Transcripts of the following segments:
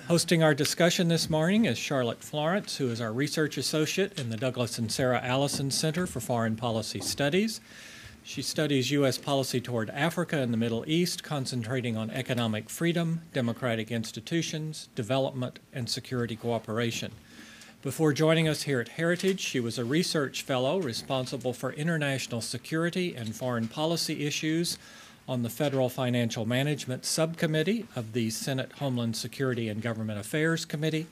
Hosting our discussion this morning is Charlotte Florence, who is our research associate in the Douglas and Sarah Allison Center for Foreign Policy Studies. She studies U.S. policy toward Africa and the Middle East, concentrating on economic freedom, democratic institutions, development, and security cooperation. Before joining us here at Heritage, she was a research fellow responsible for international security and foreign policy issues on the Federal Financial Management Subcommittee of the Senate Homeland Security and Government Affairs Committee.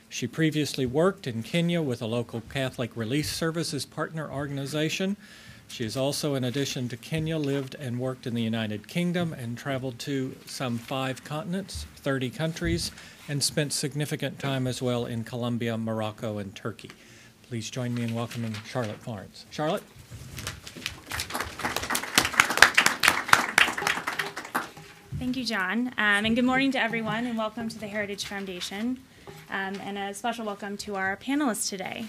She previously worked in Kenya with a local Catholic Relief Services partner organization. She has also, in addition to Kenya, lived and worked in the United Kingdom and traveled to some 5 continents, 30 countries, and spent significant time as well in Colombia, Morocco, and Turkey. Please join me in welcoming Charlotte Florence. Charlotte? Thank you, John, and good morning to everyone, and welcome to the Heritage Foundation, and a special welcome to our panelists today.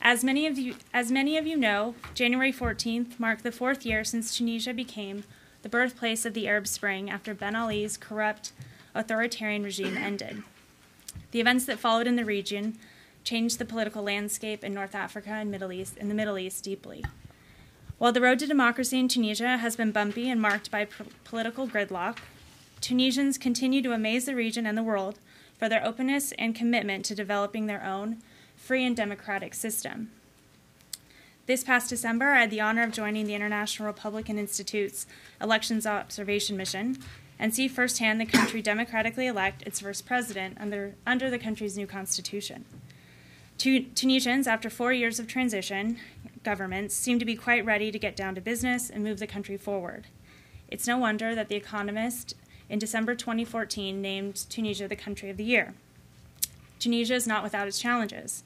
As many of you know, January 14th marked the 4th year since Tunisia became the birthplace of the Arab Spring after Ben Ali's corrupt authoritarian regime ended. The events that followed in the region changed the political landscape in North Africa and the Middle East deeply. While the road to democracy in Tunisia has been bumpy and marked by political gridlock, Tunisians continue to amaze the region and the world for their openness and commitment to developing their own free and democratic system. This past December, I had the honor of joining the International Republican Institute's Elections Observation Mission and see firsthand the country democratically elect its first president under the country's new constitution. Tunisians, after 4 years of transition governments, seem to be quite ready to get down to business and move the country forward. It's no wonder that The Economist in December 2014 named Tunisia the country of the year. Tunisia is not without its challenges.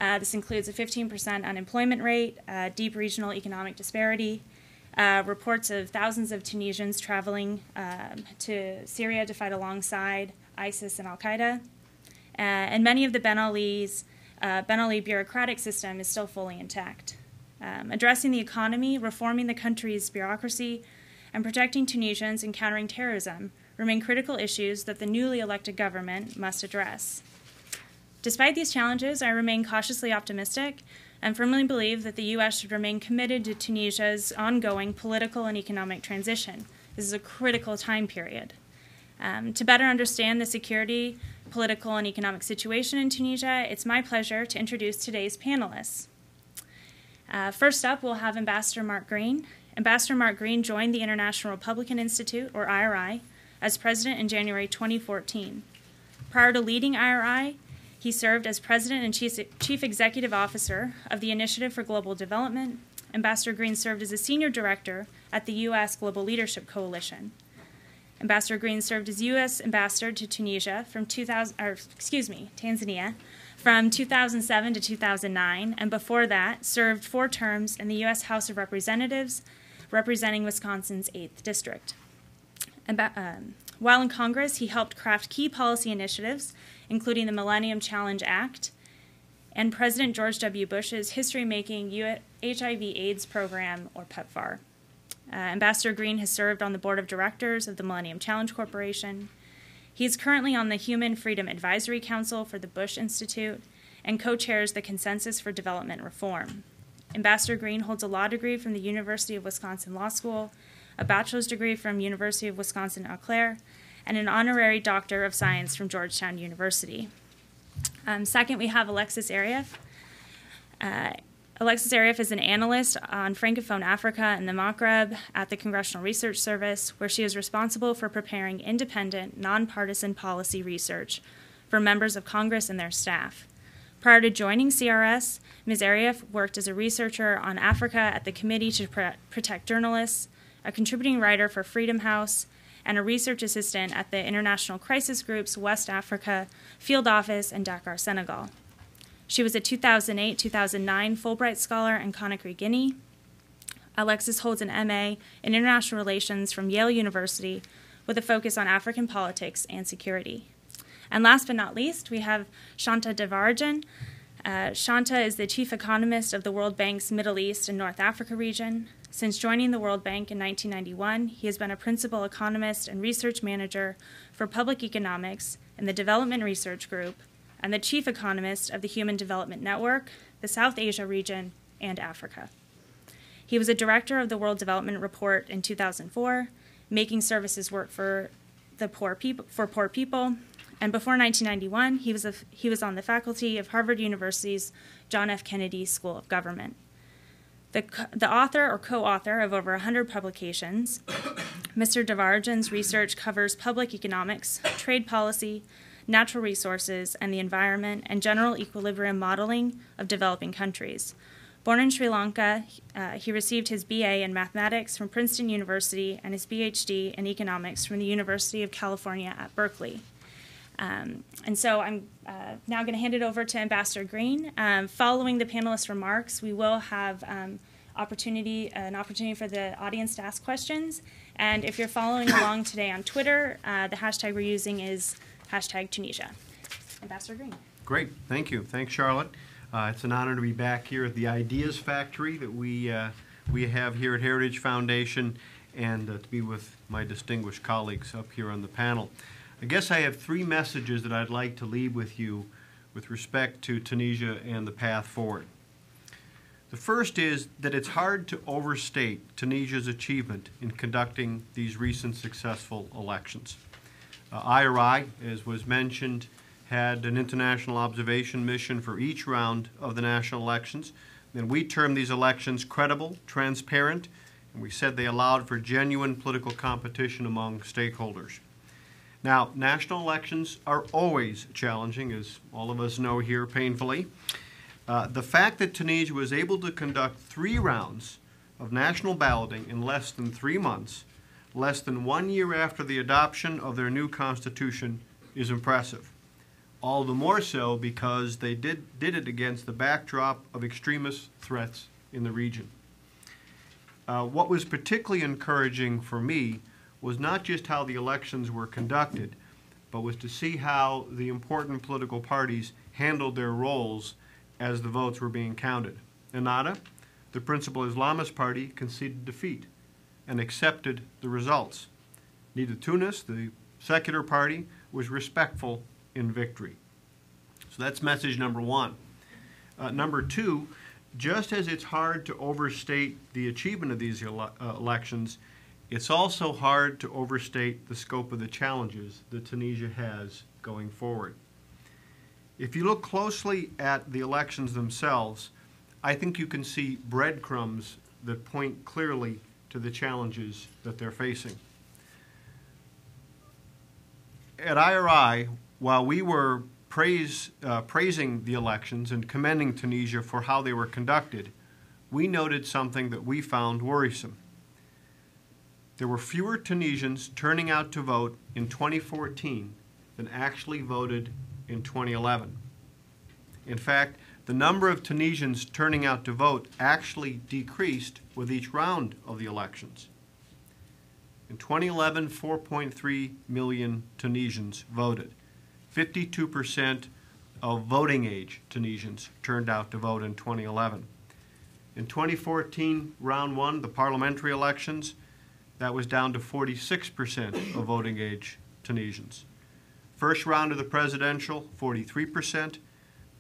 This includes a 15% unemployment rate, deep regional economic disparity, reports of thousands of Tunisians traveling to Syria to fight alongside ISIS and al-Qaeda, and many of the Ben Ali bureaucratic system is still fully intact. Addressing the economy, reforming the country's bureaucracy, and protecting Tunisians and countering terrorism remain critical issues that the newly elected government must address. Despite these challenges, I remain cautiously optimistic and firmly believe that the U.S. should remain committed to Tunisia's ongoing political and economic transition. This is a critical time period. To better understand the security, political, and economic situation in Tunisia, it's my pleasure to introduce today's panelists. First up, we'll have Ambassador Mark Green. Ambassador Mark Green joined the International Republican Institute, or IRI, as president in January 2014. Prior to leading IRI, he served as president and chief executive officer of the Initiative for Global Development. Ambassador Green served as a senior director at the U.S. Global Leadership Coalition. Ambassador Green served as U.S. ambassador to Tanzania from 2007 to 2009, and before that served 4 terms in the U.S. House of Representatives, representing Wisconsin's 8th District. While in Congress, he helped craft key policy initiatives, including the Millennium Challenge Act and President George W. Bush's history-making HIV/AIDS program, or PEPFAR. Ambassador Green has served on the board of directors of the Millennium Challenge Corporation. He is currently on the Human Freedom Advisory Council for the Bush Institute and co-chairs the Consensus for Development Reform. Ambassador Green holds a law degree from the University of Wisconsin Law School, a bachelor's degree from University of Wisconsin-Eau Claire, and an honorary Doctor of Science from Georgetown University. Second, we have Alexis Arieff. Alexis Arieff is an analyst on Francophone Africa and the Maghreb at the Congressional Research Service, where she is responsible for preparing independent, nonpartisan policy research for members of Congress and their staff. Prior to joining CRS, Ms. Arieff worked as a researcher on Africa at the Committee to Protect Journalists, a contributing writer for Freedom House, and a research assistant at the International Crisis Group's West Africa Field Office in Dakar, Senegal. She was a 2008-2009 Fulbright Scholar in Conakry, Guinea. Alexis holds an MA in International Relations from Yale University with a focus on African politics and security. And last but not least, we have Shanta Devarajan. Shanta is the chief economist of the World Bank's Middle East and North Africa region. Since joining the World Bank in 1991, he has been a principal economist and research manager for public economics in the Development Research Group and the chief economist of the Human Development Network, the South Asia region, and Africa. He was a director of the World Development Report in 2004, making services work for poor people, and before 1991, he was on the faculty of Harvard University's John F. Kennedy School of Government. The author or co-author of over 100 publications, Mr. Devarjan's research covers public economics, trade policy, natural resources, and the environment, and general equilibrium modeling of developing countries. Born in Sri Lanka, he received his BA in mathematics from Princeton University and his PhD in economics from the University of California at Berkeley. And so I'm now going to hand it over to Ambassador Green. Following the panelists' remarks, we will have an opportunity for the audience to ask questions. And if you're following along today on Twitter, the hashtag we're using is #Tunisia. Ambassador Green. Great, thank you. Thanks, Charlotte. It's an honor to be back here at the Ideas Factory that we have here at Heritage Foundation, and to be with my distinguished colleagues up here on the panel. I guess I have three messages that I'd like to leave with you with respect to Tunisia and the path forward. The first is that it's hard to overstate Tunisia's achievement in conducting these recent successful elections. IRI, as was mentioned, had an international observation mission for each round of the national elections. And we termed these elections credible, transparent, and we said they allowed for genuine political competition among stakeholders. Now, national elections are always challenging, as all of us know here painfully. The fact that Tunisia was able to conduct 3 rounds of national balloting in less than 3 months, less than 1 year after the adoption of their new constitution, is impressive. All the more so because they did it against the backdrop of extremist threats in the region. What was particularly encouraging for me was not just how the elections were conducted, but was to see how the important political parties handled their roles as the votes were being counted. Ennahda, the principal Islamist party, conceded defeat and accepted the results. Nida Tunis, the secular party, was respectful in victory. So that's message number one. Number two, just as it's hard to overstate the achievement of these elections, it's also hard to overstate the scope of the challenges that Tunisia has going forward. If you look closely at the elections themselves, I think you can see breadcrumbs that point clearly to the challenges that they're facing. At IRI, while we were praising the elections and commending Tunisia for how they were conducted, we noted something that we found worrisome. There were fewer Tunisians turning out to vote in 2014 than actually voted in 2011. In fact, the number of Tunisians turning out to vote actually decreased with each round of the elections. In 2011, 4.3 million Tunisians voted. 52% of voting age Tunisians turned out to vote in 2011. In 2014, round 1, the parliamentary elections, that was down to 46% of voting age Tunisians. First round of the presidential, 43%,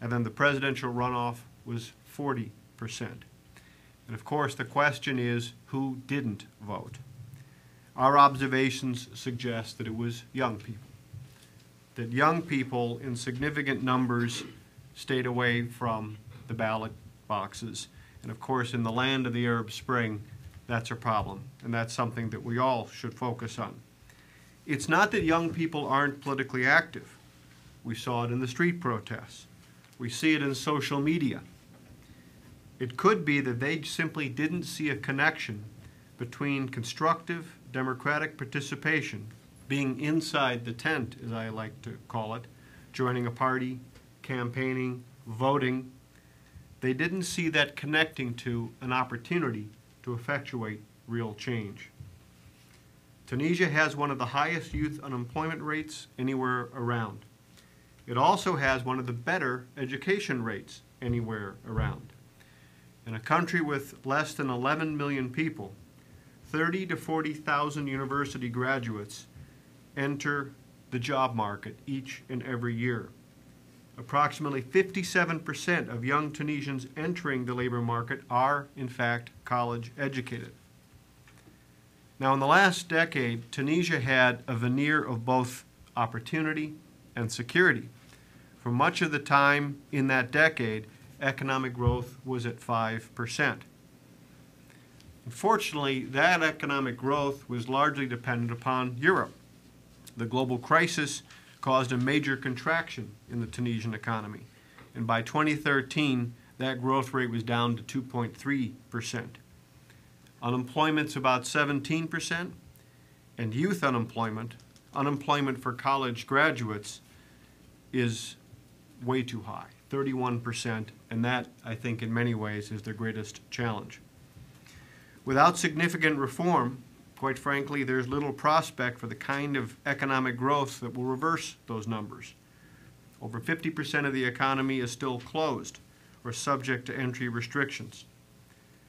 and then the presidential runoff was 40%. And of course, the question is, who didn't vote? Our observations suggest that it was young people. That young people in significant numbers stayed away from the ballot boxes. And of course, in the land of the Arab Spring, that's a problem, and that's something that we all should focus on. It's not that young people aren't politically active. We saw it in the street protests. We see it in social media. It could be that they simply didn't see a connection between constructive democratic participation, being inside the tent, as I like to call it, joining a party, campaigning, voting. They didn't see that connecting to an opportunity to effectuate real change. Tunisia has one of the highest youth unemployment rates anywhere around. It also has one of the better education rates anywhere around. In a country with less than 11 million people, 30 to 40,000 university graduates enter the job market each and every year. Approximately 57% of young Tunisians entering the labor market are, in fact, college educated. Now, in the last decade, Tunisia had a veneer of both opportunity and security. For much of the time in that decade, economic growth was at 5%. Unfortunately, that economic growth was largely dependent upon Europe. The global crisis caused a major contraction in the Tunisian economy, and by 2013, that growth rate was down to 2.3%. Unemployment's about 17%, and youth unemployment for college graduates, is way too high, 31%, and that, I think, in many ways is the greatest challenge. Without significant reform, quite frankly, there's little prospect for the kind of economic growth that will reverse those numbers. Over 50% of the economy is still closed or subject to entry restrictions.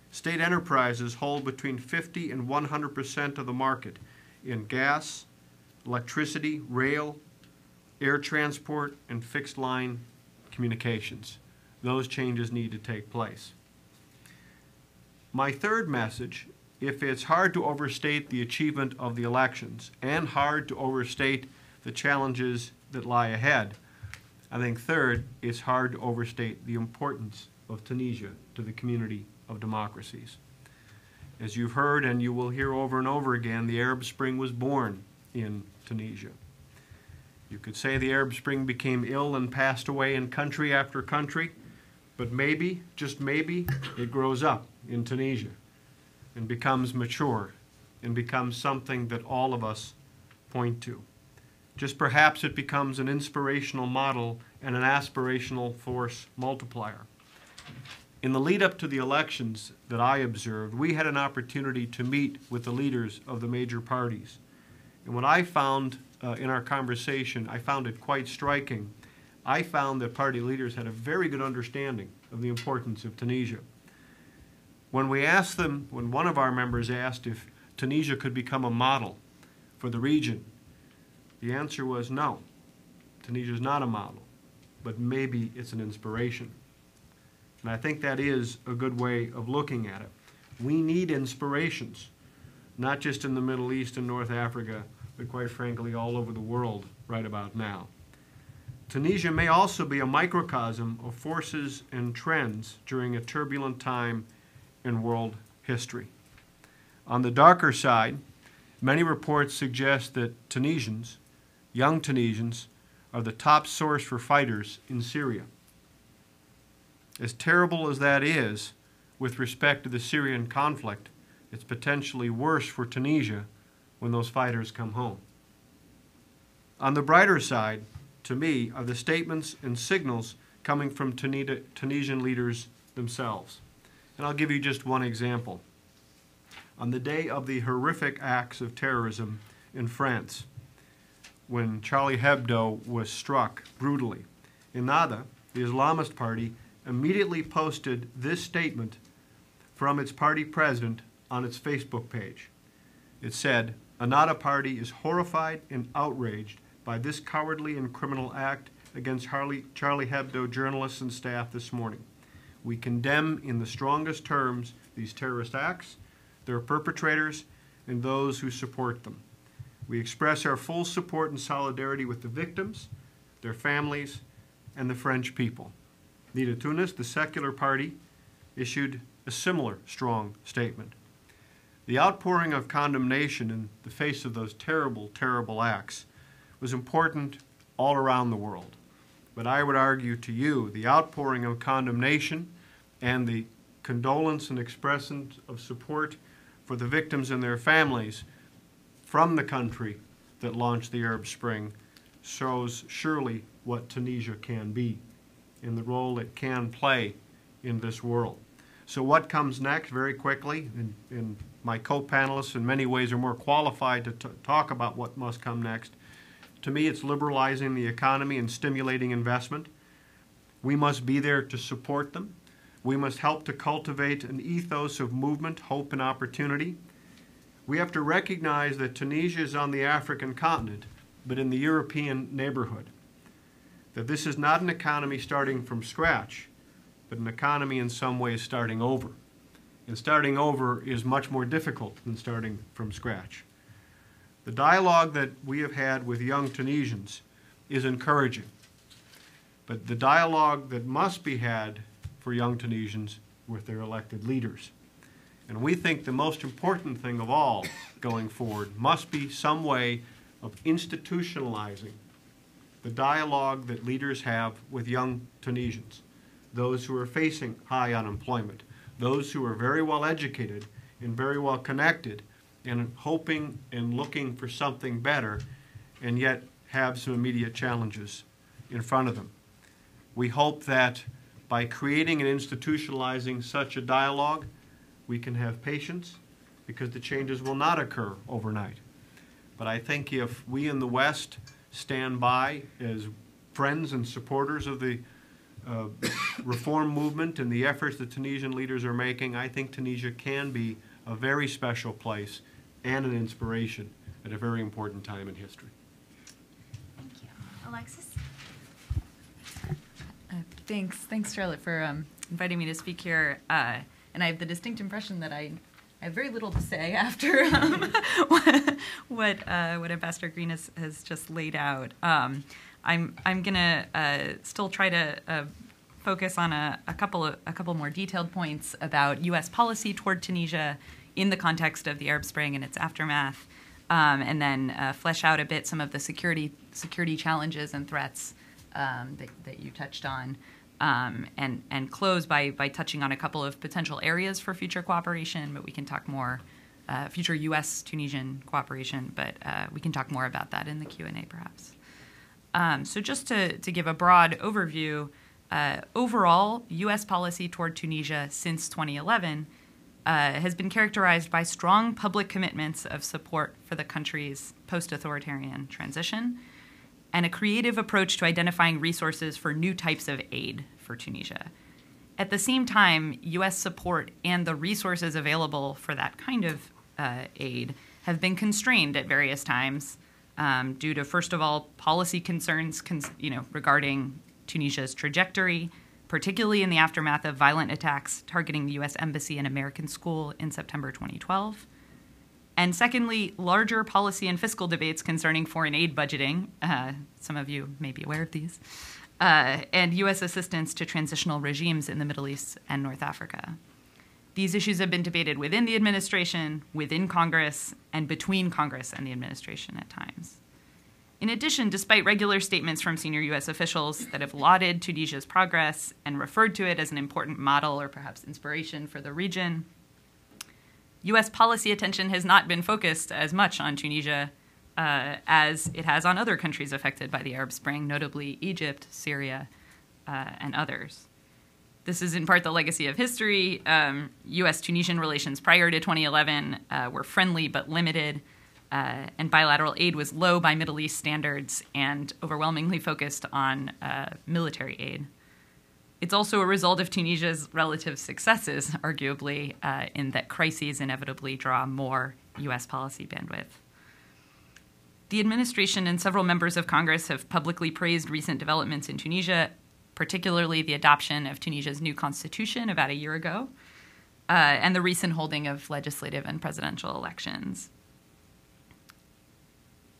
State enterprises hold between 50 and 100% of the market in gas, electricity, rail, air transport, and fixed line communications. Those changes need to take place. My third message, if it's hard to overstate the achievement of the elections and hard to overstate the challenges that lie ahead, I think third, it's hard to overstate the importance of Tunisia to the community of democracies. As you've heard and you will hear over and over again, the Arab Spring was born in Tunisia. You could say the Arab Spring became ill and passed away in country after country, but maybe, just maybe, it grows up in Tunisia and becomes mature and becomes something that all of us point to. Just perhaps it becomes an inspirational model and an aspirational force multiplier. In the lead up to the elections that I observed, we had an opportunity to meet with the leaders of the major parties. And what I found in our conversation, I found it quite striking. I found that party leaders had a very good understanding of the importance of Tunisia. When we asked them, when one of our members asked if Tunisia could become a model for the region, the answer was no. Tunisia is not a model, but maybe it's an inspiration. And I think that is a good way of looking at it. We need inspirations, not just in the Middle East and North Africa, but quite frankly all over the world right about now. Tunisia may also be a microcosm of forces and trends during a turbulent time in world history. On the darker side, many reports suggest that Tunisians, young Tunisians, are the top source for fighters in Syria. As terrible as that is with respect to the Syrian conflict, it's potentially worse for Tunisia when those fighters come home. On the brighter side, to me, are the statements and signals coming from Tunisian leaders themselves. And I'll give you just one example. On the day of the horrific acts of terrorism in France, when Charlie Hebdo was struck brutally, Ennahda, the Islamist party, immediately posted this statement from its party president on its Facebook page. It said, "Ennahda party is horrified and outraged by this cowardly and criminal act against Charlie Hebdo journalists and staff this morning. We condemn in the strongest terms these terrorist acts, their perpetrators, and those who support them. We express our full support and solidarity with the victims, their families, and the French people." Nida Tunis, the secular party, issued a similar strong statement. The outpouring of condemnation in the face of those terrible, terrible acts was important all around the world. But I would argue to you, the outpouring of condemnation and the condolence and expression of support for the victims and their families from the country that launched the Arab Spring shows surely what Tunisia can be and the role it can play in this world. So what comes next, very quickly, and my co-panelists in many ways are more qualified to talk about what must come next. To me, it's liberalizing the economy and stimulating investment. We must be there to support them. We must help to cultivate an ethos of movement, hope, and opportunity. We have to recognize that Tunisia is on the African continent, but in the European neighborhood. That this is not an economy starting from scratch, but an economy in some ways starting over. And starting over is much more difficult than starting from scratch. The dialogue that we have had with young Tunisians is encouraging, but the dialogue that must be had for young Tunisians with their elected leaders. And we think the most important thing of all going forward must be some way of institutionalizing the dialogue that leaders have with young Tunisians, those who are facing high unemployment, those who are very well educated and very well connected and hoping and looking for something better, and yet have some immediate challenges in front of them. We hope that by creating and institutionalizing such a dialogue, we can have patience, because the changes will not occur overnight. But I think if we in the West stand by as friends and supporters of the reform movement and the efforts that Tunisian leaders are making, I think Tunisia can be a very special place and an inspiration at a very important time in history. Thank you. Alexis? Thanks, Charlotte, for inviting me to speak here. And I have the distinct impression that I have very little to say after what Ambassador Green has just laid out. I'm gonna still try to focus on a couple more detailed points about U.S. policy toward Tunisia in the context of the Arab Spring and its aftermath, and then flesh out a bit some of the security challenges and threats that you touched on, and close by touching on a couple of potential areas for future cooperation, but we can talk more, future U.S.-Tunisian cooperation, but we can talk more about that in the Q&A perhaps. So just to give a broad overview, overall, U.S. policy toward Tunisia since 2011 has been characterized by strong public commitments of support for the country's post-authoritarian transition and a creative approach to identifying resources for new types of aid for Tunisia. At the same time, U.S. support and the resources available for that kind of aid have been constrained at various times due to, first of all, policy concerns regarding Tunisia's trajectory, particularly in the aftermath of violent attacks targeting the U.S. Embassy and American School in September 2012. And secondly, larger policy and fiscal debates concerning foreign aid budgeting, some of you may be aware of these, and U.S. assistance to transitional regimes in the Middle East and North Africa. These issues have been debated within the administration, within Congress, and between Congress and the administration at times. In addition, despite regular statements from senior U.S. officials that have lauded Tunisia's progress and referred to it as an important model or perhaps inspiration for the region, U.S. policy attention has not been focused as much on Tunisia as it has on other countries affected by the Arab Spring, notably Egypt, Syria, and others. This is in part the legacy of history. U.S.-Tunisian relations prior to 2011 were friendly but limited, and bilateral aid was low by Middle East standards and overwhelmingly focused on military aid. It's also a result of Tunisia's relative successes, arguably, in that crises inevitably draw more U.S. policy bandwidth. The administration and several members of Congress have publicly praised recent developments in Tunisia, particularly the adoption of Tunisia's new constitution about a year ago, and the recent holding of legislative and presidential elections.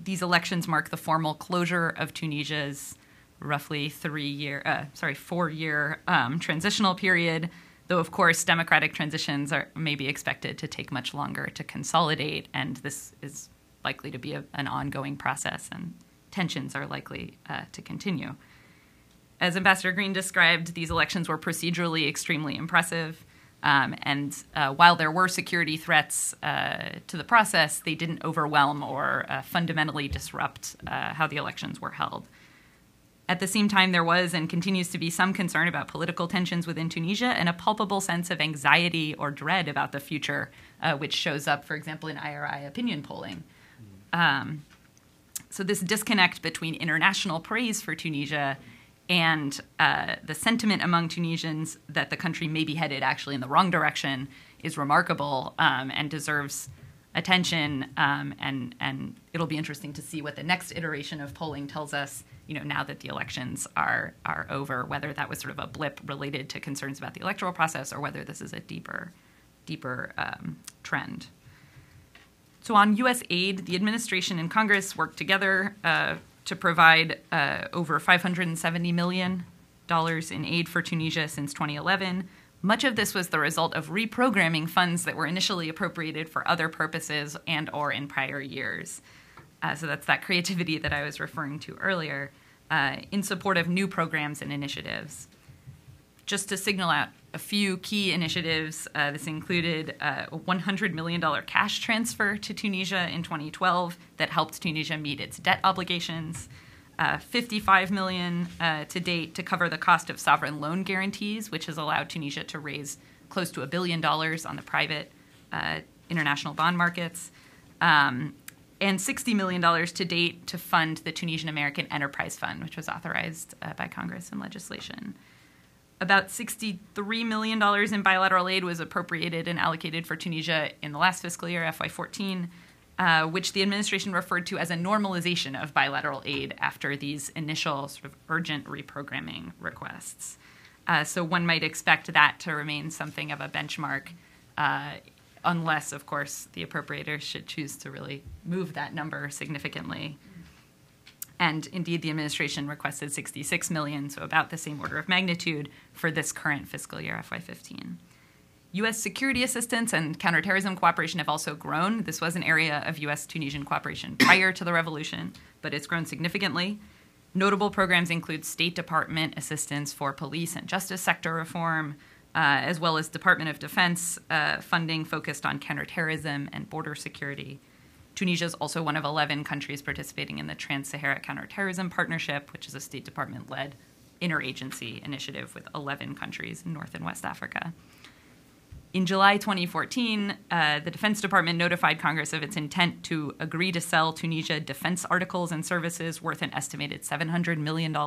These elections mark the formal closure of Tunisia's roughly 4-year transitional period, though of course democratic transitions may be expected to take much longer to consolidate, and this is likely to be an ongoing process, and tensions are likely to continue. As Ambassador Green described, these elections were procedurally extremely impressive, and while there were security threats to the process, they didn't overwhelm or fundamentally disrupt how the elections were held. At the same time, there was and continues to be some concern about political tensions within Tunisia and a palpable sense of anxiety or dread about the future, which shows up, for example, in IRI opinion polling. So this disconnect between international praise for Tunisia and the sentiment among Tunisians that the country may be headed actually in the wrong direction is remarkable and deserves attention. And it'll be interesting to see what the next iteration of polling tells us, now that the elections are over, whether that was sort of a blip related to concerns about the electoral process or whether this is a deeper trend. So on U.S. aid, the administration and Congress worked together to provide over $570 million in aid for Tunisia since 2011. Much of this was the result of reprogramming funds that were initially appropriated for other purposes and or in prior years. So that's that creativity that I was referring to earlier in support of new programs and initiatives. Just to signal out a few key initiatives, this included a $100 million cash transfer to Tunisia in 2012 that helped Tunisia meet its debt obligations, $55 million to date to cover the cost of sovereign loan guarantees, which has allowed Tunisia to raise close to $1 billion on the private international bond markets, and $60 million to date to fund the Tunisian American Enterprise Fund, which was authorized by Congress in legislation. About $63 million in bilateral aid was appropriated and allocated for Tunisia in the last fiscal year, FY14, which the administration referred to as a normalization of bilateral aid after these initial sort of urgent reprogramming requests. So one might expect that to remain something of a benchmark, unless, of course, the appropriators should choose to really move that number significantly. And indeed, the administration requested $66 million, so about the same order of magnitude for this current fiscal year, FY15. U.S. security assistance and counterterrorism cooperation have also grown. This was an area of U.S.-Tunisian cooperation prior to the revolution, but it's grown significantly. Notable programs include State Department assistance for police and justice sector reform, as well as Department of Defense funding focused on counterterrorism and border security. Tunisia is also one of 11 countries participating in the Trans-Sahara Counterterrorism Partnership, which is a State Department-led interagency initiative with 11 countries in North and West Africa. In July 2014, the Defense Department notified Congress of its intent to agree to sell Tunisia defense articles and services worth an estimated $700 million,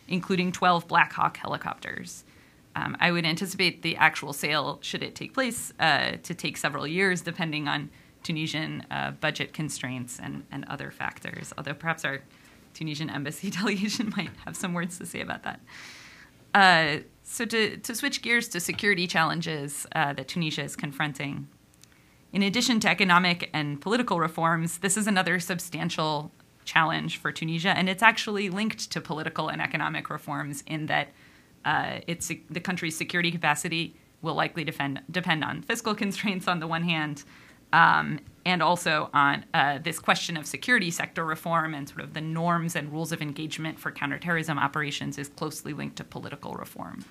including 12 Black Hawk helicopters. I would anticipate the actual sale, should it take place, to take several years, depending on Tunisian budget constraints and other factors, although perhaps our Tunisian embassy delegation might have some words to say about that. So to switch gears to security challenges that Tunisia is confronting. In addition to economic and political reforms, this is another substantial challenge for Tunisia, and it's actually linked to political and economic reforms in that the country's security capacity will likely depend on fiscal constraints on the one hand, and also on this question of security sector reform and sort of the norms and rules of engagement for counterterrorism operations is closely linked to political reform.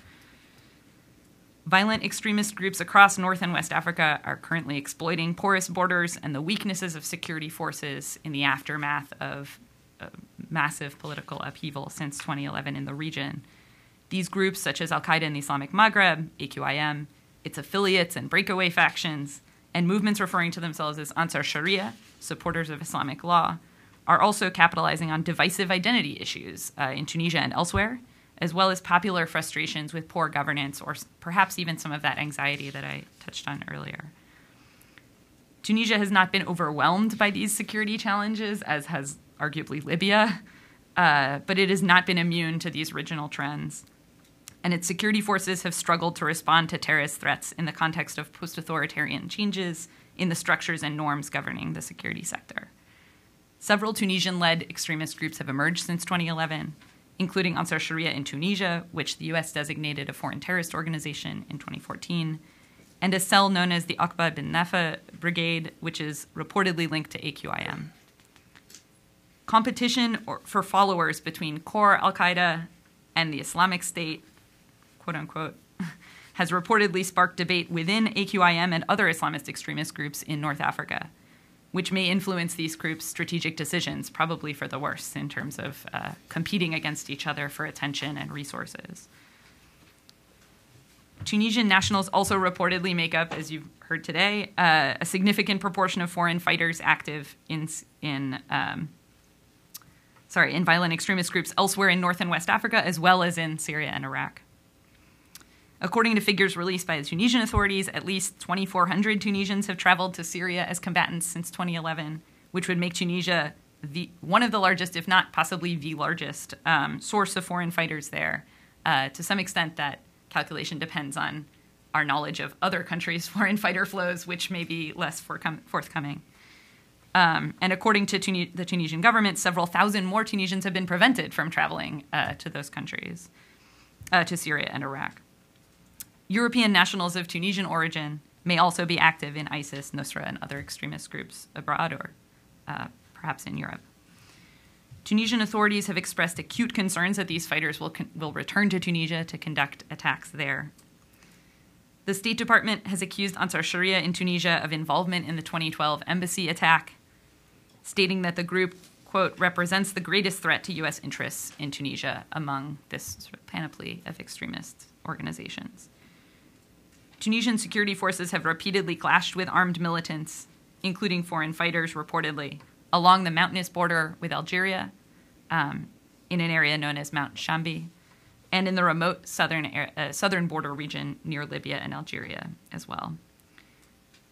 Violent extremist groups across North and West Africa are currently exploiting porous borders and the weaknesses of security forces in the aftermath of massive political upheaval since 2011 in the region. These groups, such as Al-Qaeda in the Islamic Maghreb, AQIM, its affiliates and breakaway factions, and movements referring to themselves as Ansar Sharia, supporters of Islamic law, are also capitalizing on divisive identity issues in Tunisia and elsewhere, as well as popular frustrations with poor governance or perhaps even some of that anxiety that I touched on earlier. Tunisia has not been overwhelmed by these security challenges, as has arguably Libya, but it has not been immune to these regional trends. And its security forces have struggled to respond to terrorist threats in the context of post-authoritarian changes in the structures and norms governing the security sector. Several Tunisian-led extremist groups have emerged since 2011, including Ansar Sharia in Tunisia, which the U.S. designated a foreign terrorist organization in 2014, and a cell known as the Aqba bin Nafa Brigade, which is reportedly linked to AQIM. Competition for followers between core Al-Qaeda and the Islamic State, quote-unquote, has reportedly sparked debate within AQIM and other Islamist extremist groups in North Africa, which may influence these groups' strategic decisions, probably for the worse, in terms of competing against each other for attention and resources. Tunisian nationals also reportedly make up, as you've heard today, a significant proportion of foreign fighters active in violent extremist groups elsewhere in North and West Africa, as well as in Syria and Iraq. According to figures released by the Tunisian authorities, at least 2,400 Tunisians have traveled to Syria as combatants since 2011, which would make Tunisia one of the largest, if not possibly the largest, source of foreign fighters there. To some extent, that calculation depends on our knowledge of other countries' foreign fighter flows, which may be less forthcoming. And according to the Tunisian government, several thousand more Tunisians have been prevented from traveling to those countries, to Syria and Iraq. European nationals of Tunisian origin may also be active in ISIS, Nusra, and other extremist groups abroad or perhaps in Europe. Tunisian authorities have expressed acute concerns that these fighters will return to Tunisia to conduct attacks there. The State Department has accused Ansar Sharia in Tunisia of involvement in the 2012 embassy attack, stating that the group, quote, represents the greatest threat to U.S. interests in Tunisia among this sort of panoply of extremist organizations. Tunisian security forces have repeatedly clashed with armed militants, including foreign fighters reportedly, along the mountainous border with Algeria, in an area known as Mount Shambi, and in the remote southern border region near Libya and Algeria as well.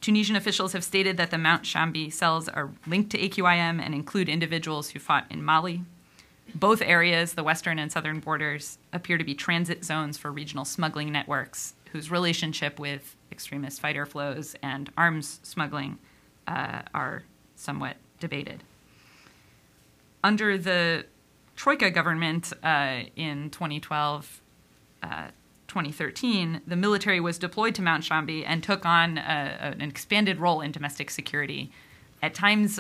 Tunisian officials have stated that the Mount Shambi cells are linked to AQIM and include individuals who fought in Mali. Both areas, the western and southern borders, appear to be transit zones for regional smuggling networks whose relationship with extremist fighter flows and arms smuggling are somewhat debated. Under the Troika government in 2012-2013, the military was deployed to Mount Shambi and took on an expanded role in domestic security. At times,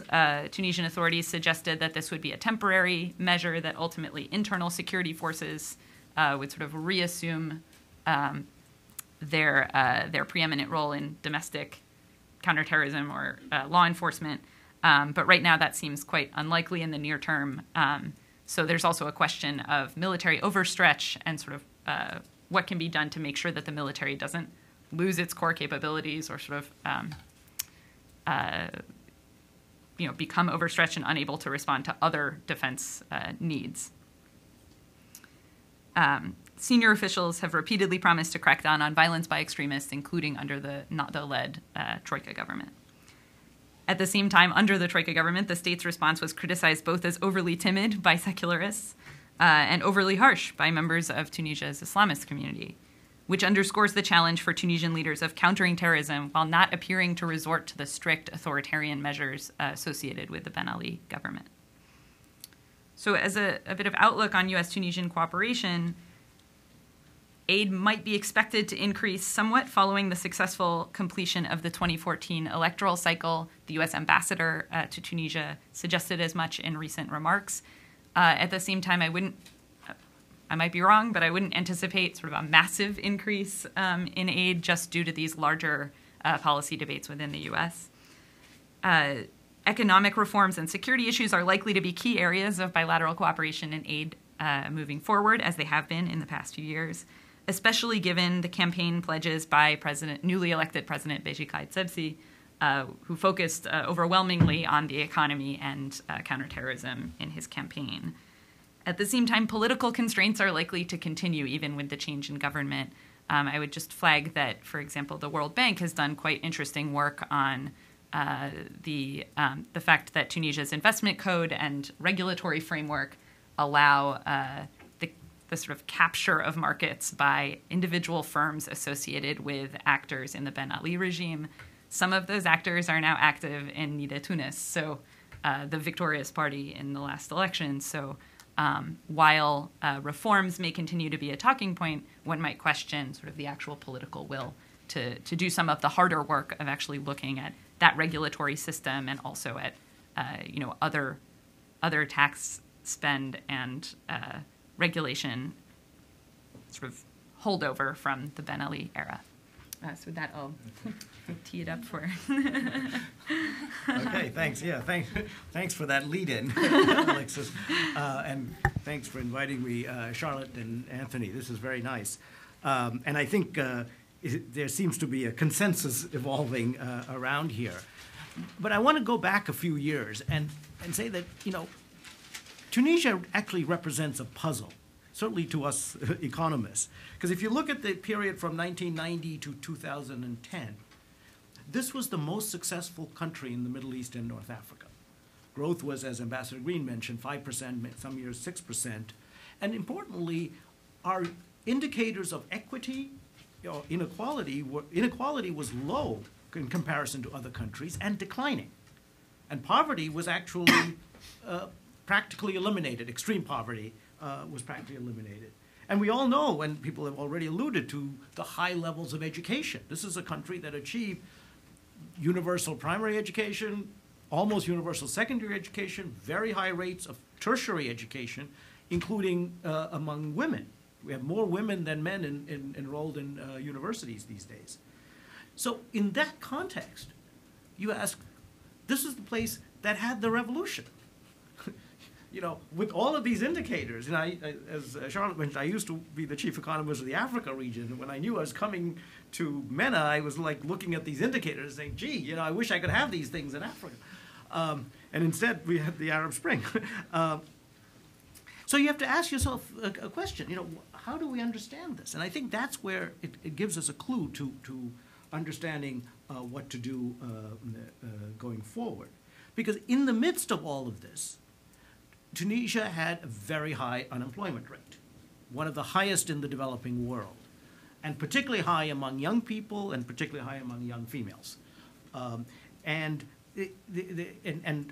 Tunisian authorities suggested that this would be a temporary measure, that ultimately internal security forces would sort of reassume their preeminent role in domestic counterterrorism or law enforcement. But right now that seems quite unlikely in the near term. So there's also a question of military overstretch and sort of what can be done to make sure that the military doesn't lose its core capabilities or sort of become overstretched and unable to respond to other defense needs. Senior officials have repeatedly promised to crack down on violence by extremists, including under the NATO-led Troika government. At the same time, under the Troika government, the state's response was criticized both as overly timid by secularists and overly harsh by members of Tunisia's Islamist community, which underscores the challenge for Tunisian leaders of countering terrorism while not appearing to resort to the strict authoritarian measures associated with the Ben Ali government. So as a bit of outlook on U.S.-Tunisian cooperation, aid might be expected to increase somewhat following the successful completion of the 2014 electoral cycle. The U.S. ambassador to Tunisia suggested as much in recent remarks. At the same time, I might be wrong, but I wouldn't anticipate sort of a massive increase in aid just due to these larger policy debates within the U.S. Economic reforms and security issues are likely to be key areas of bilateral cooperation and aid moving forward, as they have been in the past few years, especially given the campaign pledges by newly elected President Beji Caid Sebsi, who focused overwhelmingly on the economy and counterterrorism in his campaign. At the same time, political constraints are likely to continue even with the change in government. I would just flag that, for example, the World Bank has done quite interesting work on the fact that Tunisia's investment code and regulatory framework allow the sort of capture of markets by individual firms associated with actors in the Ben Ali regime. Some of those actors are now active in Nida Tunis, so the victorious party in the last election. So while reforms may continue to be a talking point, one might question sort of the actual political will to do some of the harder work of actually looking at that regulatory system and also at other tax spend and regulation sort of holdover from the Ben Ali era. So with that, I'll tee it up for. Okay, thanks. Yeah, thanks for that lead-in, Alexis, and thanks for inviting me, Charlotte and Anthony. This is very nice, and I think there seems to be a consensus evolving around here. But I want to go back a few years and say that Tunisia actually represents a puzzle, certainly to us economists. Because if you look at the period from 1990 to 2010, this was the most successful country in the Middle East and North Africa. Growth was, as Ambassador Green mentioned, 5%, some years 6%. And importantly, our indicators of equity, inequality was low in comparison to other countries and declining. And poverty was actually practically eliminated. Extreme poverty was practically eliminated. And we all know, and people have already alluded to, the high levels of education. This is a country that achieved universal primary education, almost universal secondary education, very high rates of tertiary education, including among women. We have more women than men enrolled in universities these days. So in that context, you ask, this is the place that had the revolution. With all of these indicators, and as Charlotte mentioned, I used to be the chief economist of the Africa region. And when I knew I was coming to MENA, I was like looking at these indicators saying, gee, I wish I could have these things in Africa. And instead, we had the Arab Spring. So you have to ask yourself a question, how do we understand this? And I think that's where it gives us a clue to understanding what to do going forward. Because in the midst of all of this, Tunisia had a very high unemployment rate, one of the highest in the developing world, and particularly high among young people and particularly high among young females, and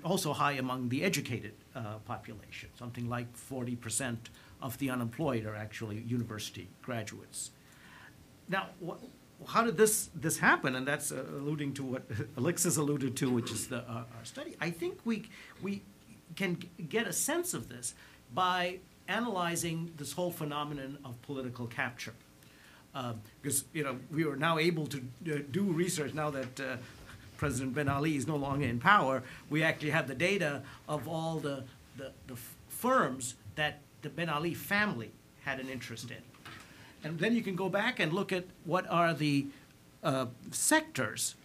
also high among the educated population. Something like 40% of the unemployed are actually university graduates. Now, how did this happen? And that's alluding to what Alexis alluded to, which is our study. I think we can get a sense of this by analyzing this whole phenomenon of political capture. Because we are now able to do research now that President Ben Ali is no longer in power. We actually have the data of all the firms that the Ben Ali family had an interest in. And then you can go back and look at what are the sectors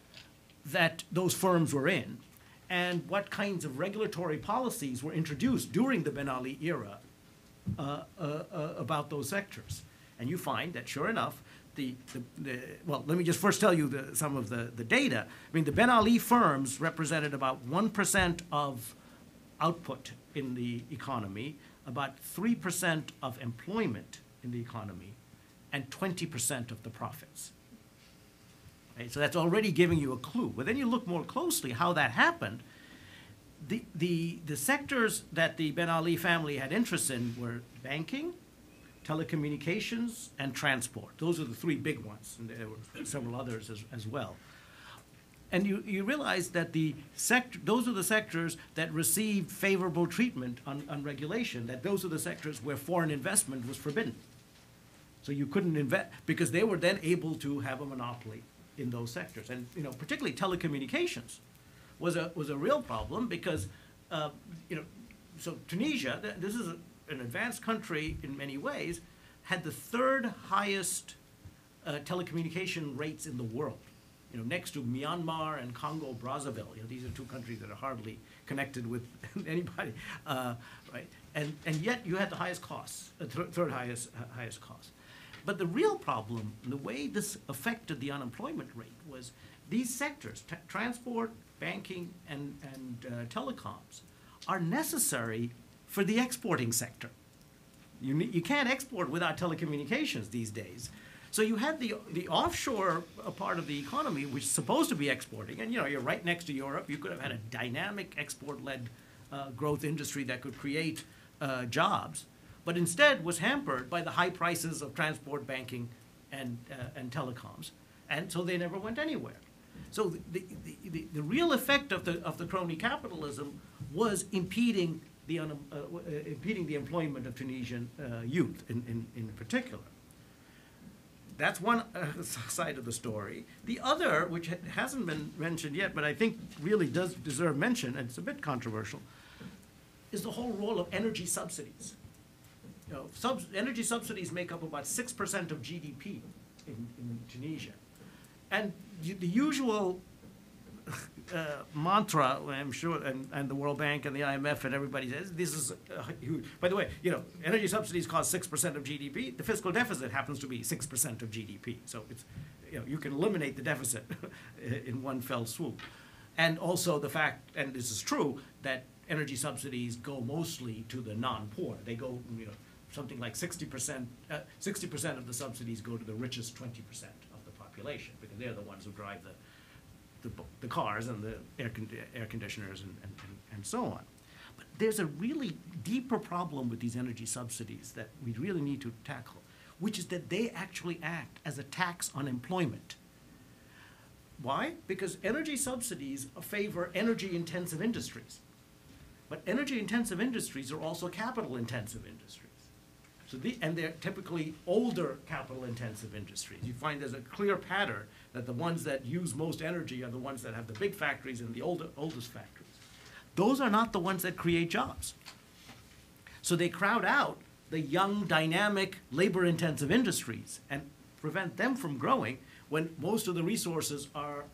that those firms were in, and what kinds of regulatory policies were introduced during the Ben Ali era about those sectors. And you find that, sure enough, well, let me just first tell you some of the data. I mean, the Ben Ali firms represented about 1% of output in the economy, about 3% of employment in the economy, and 20% of the profits. Right? So that's already giving you a clue. But then you look more closely how that happened. The sectors that the Ben Ali family had interest in were banking, telecommunications, and transport. Those are the three big ones, and there were several others as well. And you realize that those are the sectors that received favorable treatment on regulation, that those are the sectors where foreign investment was forbidden. So you couldn't invest, because they were then able to have a monopoly in those sectors. And particularly telecommunications was a real problem because, so Tunisia, this is an advanced country in many ways, had the third highest telecommunication rates in the world. Next to Myanmar and Congo Brazzaville. These are two countries that are hardly connected with anybody, right? And yet you had the highest costs, third highest costs. But the real problem, and the way this affected the unemployment rate, was these sectors, transport, banking, and telecoms, are necessary for the exporting sector. You can't export without telecommunications these days. So you had the offshore part of the economy, which is supposed to be exporting, and you're right next to Europe. You could have had a dynamic export-led growth industry that could create jobs, but instead was hampered by the high prices of transport, banking, and telecoms, and so they never went anywhere. So the real effect of the crony capitalism was impeding the employment of Tunisian youth in particular. That's one side of the story. The other, which hasn't been mentioned yet, but I think really does deserve mention, and it's a bit controversial, is the whole role of energy subsidies. Energy subsidies make up about 6% of GDP in Tunisia. And the usual mantra, I'm sure, and the World Bank and the IMF and everybody says this is huge. By the way, energy subsidies cost 6% of GDP. The fiscal deficit happens to be 6% of GDP. So it's, you can eliminate the deficit in one fell swoop. And also the fact, and this is true, that energy subsidies go mostly to the non-poor. They go, something like 60%. 60% of the subsidies go to the richest 20% of the population, because they're the ones who drive the cars and the air conditioners and so on. But there's a really deeper problem with these energy subsidies that we really need to tackle, which is that they actually act as a tax on employment. Why? Because energy subsidies favor energy-intensive industries. But energy-intensive industries are also capital-intensive industries. And they're typically older capital-intensive industries. You find there's a clear pattern that the ones that use most energy are the ones that have the big factories and the oldest factories. Those are not the ones that create jobs. So they crowd out the young, dynamic, labor-intensive industries and prevent them from growing when most of the resources are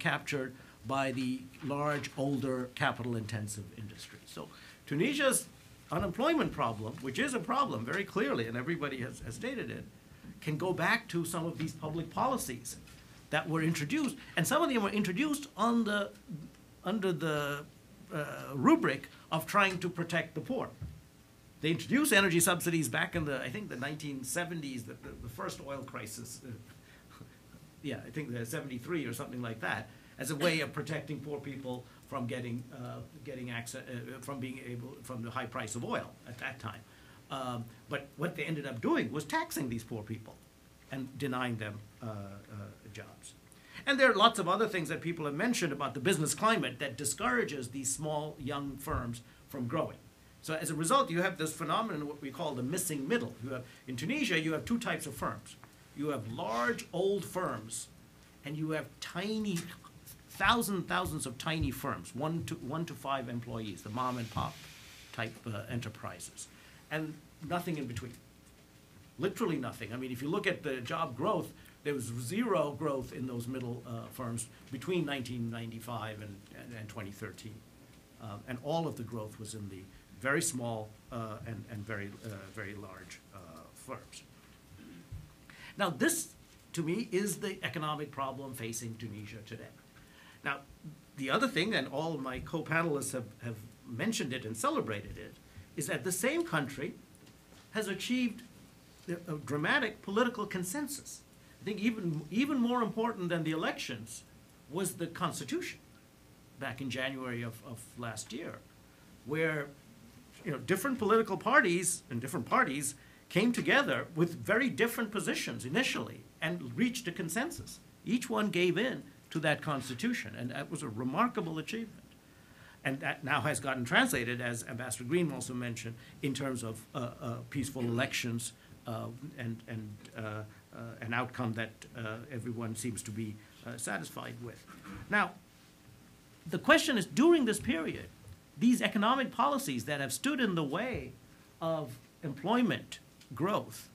captured by the large, older, capital-intensive industries. So Tunisia's unemployment problem, which is a problem very clearly, and everybody has stated it, can go back to some of these public policies that were introduced, and some of them were introduced under the rubric of trying to protect the poor. They introduced energy subsidies back in I think the 1970s, the first oil crisis. I think the 73 or something like that, as a way of protecting poor people from getting access, from the high price of oil at that time. But what they ended up doing was taxing these poor people and denying them jobs. And there are lots of other things that people have mentioned about the business climate that discourages these small, young firms from growing. So as a result, you have this phenomenon, what we call the missing middle. In Tunisia, you have two types of firms. You have large, old firms, and you have tiny, thousands of tiny firms, one to five employees, the mom and pop type enterprises, and nothing in between. Literally nothing. I mean, if you look at the job growth, there was zero growth in those middle firms between 1995 and 2013. And all of the growth was in the very small and very large firms. Now, this, to me, is the economic problem facing Tunisia today. Now, the other thing, and all of my co-panelists have mentioned it and celebrated it, is that the same country has achieved a dramatic political consensus. I think even more important than the elections was the Constitution back in January of last year, where different political parties and different parties came together with very different positions initially and reached a consensus. Each one gave in to that Constitution, and that was a remarkable achievement. And that now has gotten translated, as Ambassador Green also mentioned, in terms of peaceful elections and an outcome that everyone seems to be satisfied with. Now, the question is, during this period, these economic policies that have stood in the way of employment growth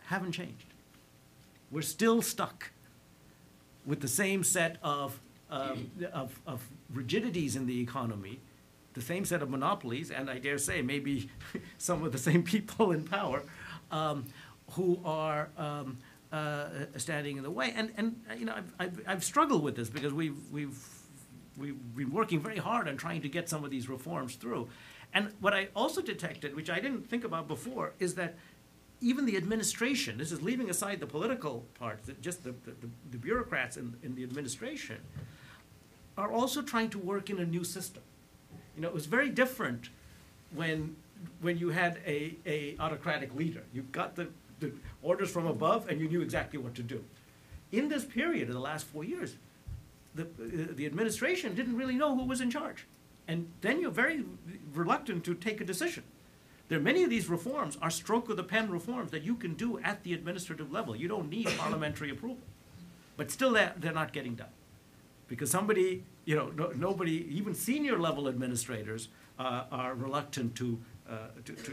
haven't changed. We're still stuck with the same set of rigidities in the economy, the same set of monopolies, and I dare say maybe some of the same people in power who are standing in the way. And I've struggled with this because we've been working very hard on trying to get some of these reforms through. And what I also detected, which I didn't think about before, is that even the administration, this is leaving aside the political part, just the bureaucrats in the administration, are also trying to work in a new system. It was very different when you had a autocratic leader. You got the orders from above and you knew exactly what to do. In this period, in the last 4 years, the administration didn't really know who was in charge. And then you're very reluctant to take a decision. There are many of these reforms are stroke of the pen reforms that you can do at the administrative level. You don't need parliamentary approval. But still they're not getting done. Because somebody, nobody, even senior level administrators are reluctant to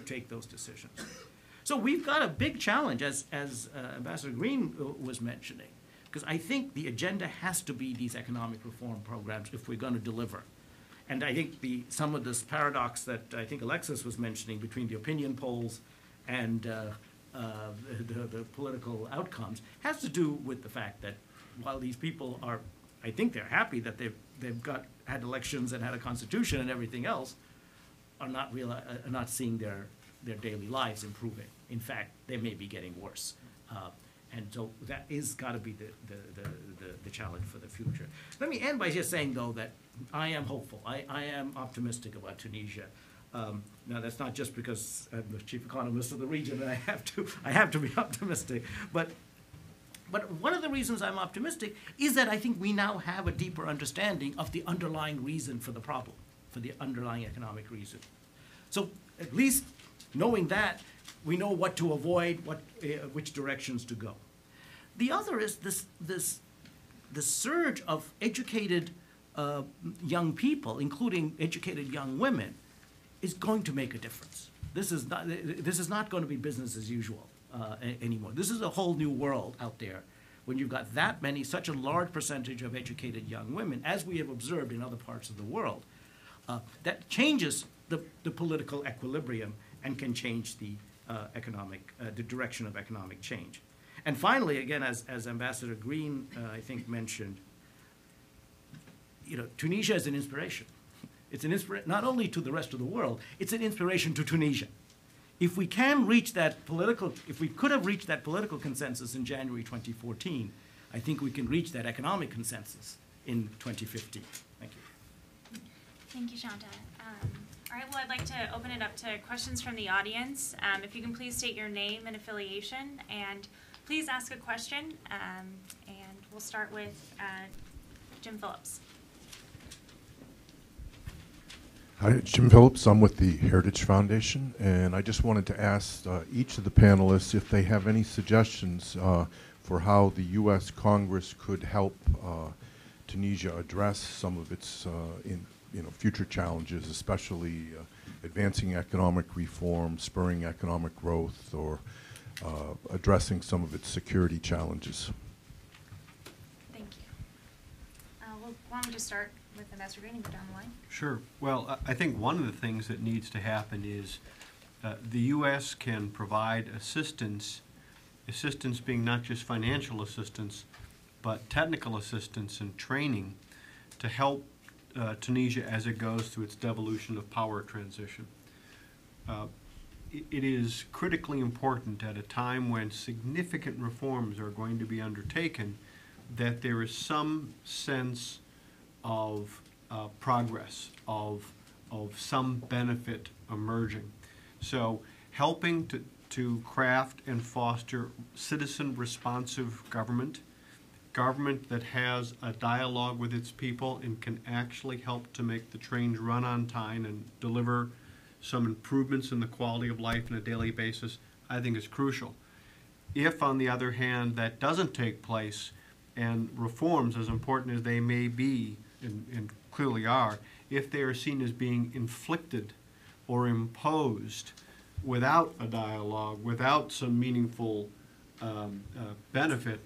take those decisions. So we've got a big challenge, as Ambassador Green was mentioning, because I think the agenda has to be these economic reform programs if we're going to deliver. And I think some of this paradox that I think Alexis was mentioning between the opinion polls and the political outcomes has to do with the fact that while these people are, I think they're happy that they've had elections and had a constitution and everything else, are not seeing their daily lives improving. In fact, they may be getting worse. And so that is got to be the challenge for the future. Let me end by just saying, though, that I am hopeful. I am optimistic about Tunisia. Now, that's not just because I'm the chief economist of the region and I have to be optimistic. But one of the reasons I'm optimistic is that I think we now have a deeper understanding of the underlying reason for the problem, for the underlying economic reason. So at least knowing that, we know what to avoid, which directions to go. The other is this surge of educated young people, including educated young women, is going to make a difference. This is not going to be business as usual anymore. This is a whole new world out there when you've got such a large percentage of educated young women, as we have observed in other parts of the world. That changes the political equilibrium and can change the direction of economic change. And finally, again, as Ambassador Green, I think, mentioned, Tunisia is an inspiration. It's an inspiration not only to the rest of the world, it's an inspiration to Tunisia. If we can reach if we could have reached that political consensus in January 2014, I think we can reach that economic consensus in 2015. Thank you. Thank you, Shanta. All right, well, I'd like to open it up to questions from the audience. If you can please state your name and affiliation, and please ask a question. And we'll start with Jim Phillips. Hi, Jim Phillips. I'm with the Heritage Foundation, and I just wanted to ask each of the panelists if they have any suggestions for how the U.S. Congress could help Tunisia address some of its future challenges, especially advancing economic reform, spurring economic growth, or addressing some of its security challenges. Thank you. Well, why don't we just start with Ambassador Green and go down the line? Sure. Well, I think one of the things that needs to happen is the U.S. can provide assistance being not just financial assistance, but technical assistance and training to help Tunisia as it goes through its devolution of power transition. It is critically important at a time when significant reforms are going to be undertaken that there is some sense of progress, of some benefit emerging. So helping to craft and foster citizen-responsive government that has a dialogue with its people and can actually help to make the trains run on time and deliver some improvements in the quality of life on a daily basis, I think is crucial. If, on the other hand, that doesn't take place, and reforms, as important as they may be, and clearly are, if they are seen as being inflicted or imposed without a dialogue, without some meaningful benefit,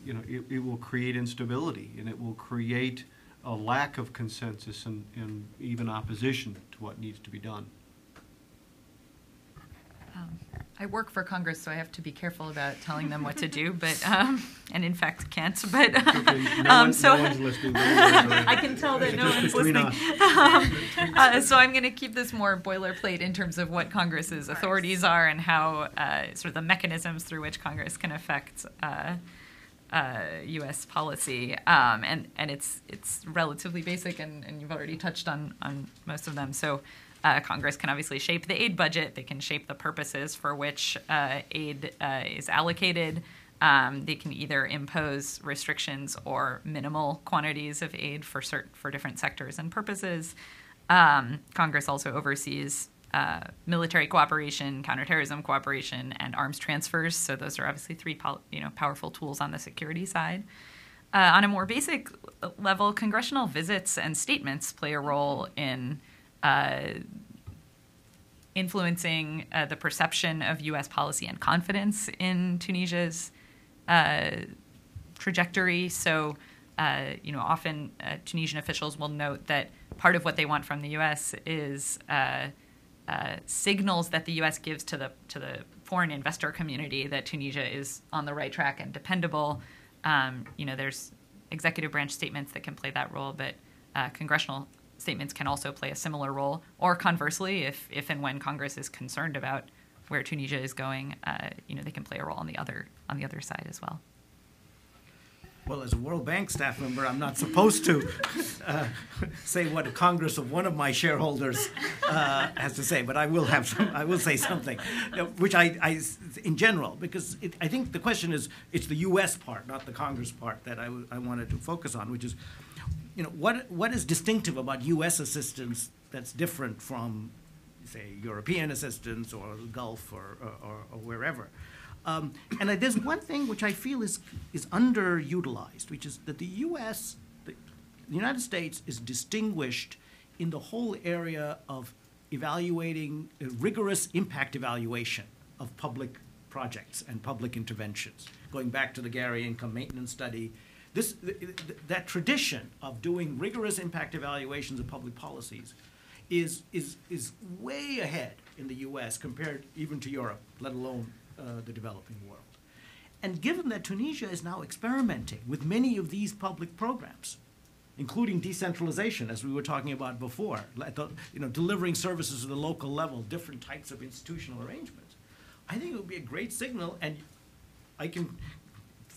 it will create instability, and it will create a lack of consensus and even opposition to what needs to be done. I work for Congress, so I have to be careful about telling them what to do, but and in fact can't. But no one's listening. I can tell that no one's listening. So I'm going to keep this more boilerplate in terms of what Congress's authorities are and how sort of the mechanisms through which Congress can affect U.S. policy, and it's relatively basic, and you've already touched on most of them. So. Congress can obviously shape the aid budget. They can shape the purposes for which aid is allocated. They can either impose restrictions or minimal quantities of aid for different sectors and purposes. Congress also oversees military cooperation, counterterrorism cooperation, and arms transfers. So those are obviously three powerful tools on the security side. On a more basic level, congressional visits and statements play a role in influencing the perception of U.S. policy and confidence in Tunisia's trajectory. So, often Tunisian officials will note that part of what they want from the U.S. is signals that the U.S. gives to the foreign investor community that Tunisia is on the right track and dependable. There's executive branch statements that can play that role, but congressional statements can also play a similar role. Or conversely, if and when Congress is concerned about where Tunisia is going, they can play a role on the other side as well. Well, as a World Bank staff member, I'm not supposed to say what a Congress of one of my shareholders has to say, but I will say something, which I in general, because I think the question is, it's the U.S. part, not the Congress part, that I wanted to focus on, which is, what is distinctive about U.S. assistance that's different from, say, European assistance or Gulf or wherever. And there's one thing which I feel is underutilized, which is that the United States is distinguished in the whole area of evaluating rigorous impact evaluation of public projects and public interventions. Going back to the Gary Income Maintenance Study, that tradition of doing rigorous impact evaluations of public policies is way ahead in the U.S. compared even to Europe, let alone the developing world. And given that Tunisia is now experimenting with many of these public programs, including decentralization, as we were talking about before, delivering services at the local level, different types of institutional arrangements, I think it would be a great signal, and I can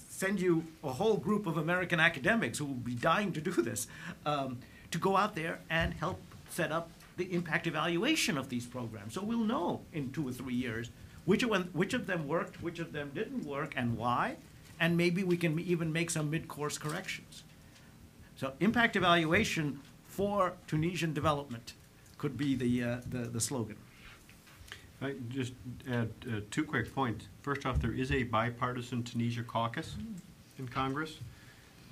send you a whole group of American academics who will be dying to do this, to go out there and help set up the impact evaluation of these programs. So we'll know in 2 or 3 years which of them worked, which of them didn't work, and why, and maybe we can even make some mid-course corrections. So impact evaluation for Tunisian development could be the slogan. I just add 2 quick points. First off, there is a bipartisan Tunisia caucus in Congress,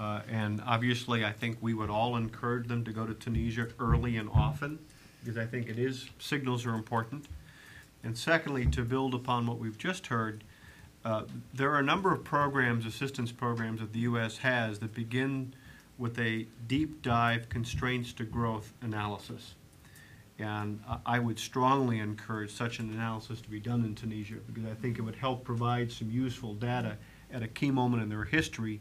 and obviously I think we would all encourage them to go to Tunisia early and often, because I think signals are important. And secondly, to build upon what we've just heard, there are a number of programs, assistance programs that the U.S. has that begin with a deep dive constraints to growth analysis. And I would strongly encourage such an analysis to be done in Tunisia, because I think it would help provide some useful data at a key moment in their history,